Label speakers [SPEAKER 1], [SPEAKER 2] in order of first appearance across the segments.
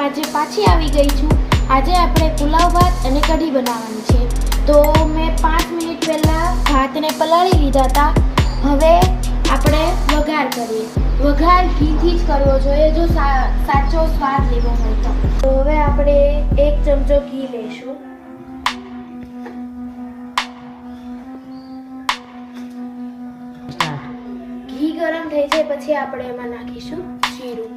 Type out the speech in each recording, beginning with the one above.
[SPEAKER 1] આજે પાછી આવી ગઈ છું. આજે આપણે પુલાવ ભાત અને કઢી બનાવવાની છે. તો મેં 5 મિનિટ પહેલાં ભાતને પલાળી લીધા હતા. હવે આપણે વઘાર કરીએ. વઘાર ઘીથી જ કરવો જોઈએ જો સાચો સ્વાદ લેવો હોય તો. હવે આપણે 1 ચમચો ઘી લઈશું. ઘી ગરમ થઈ જાય પછી આપણે એમાં નાખીશું જીરું.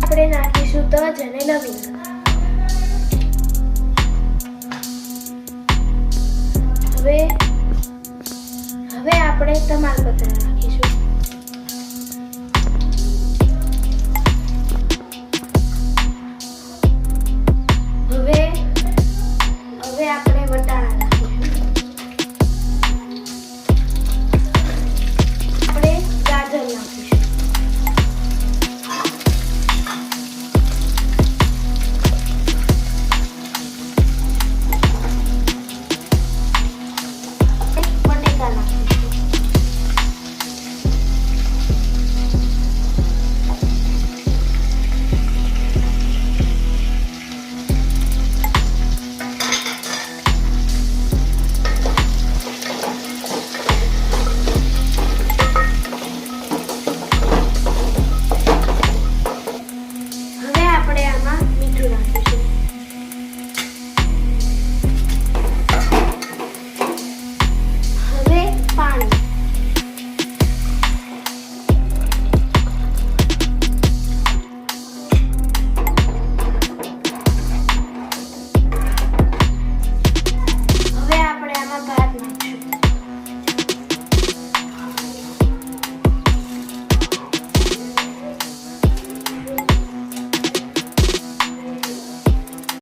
[SPEAKER 1] આપણે નાખીશું તજ અને લવિંગ. હવે આપણે તમાલપત્ર નાખીશું.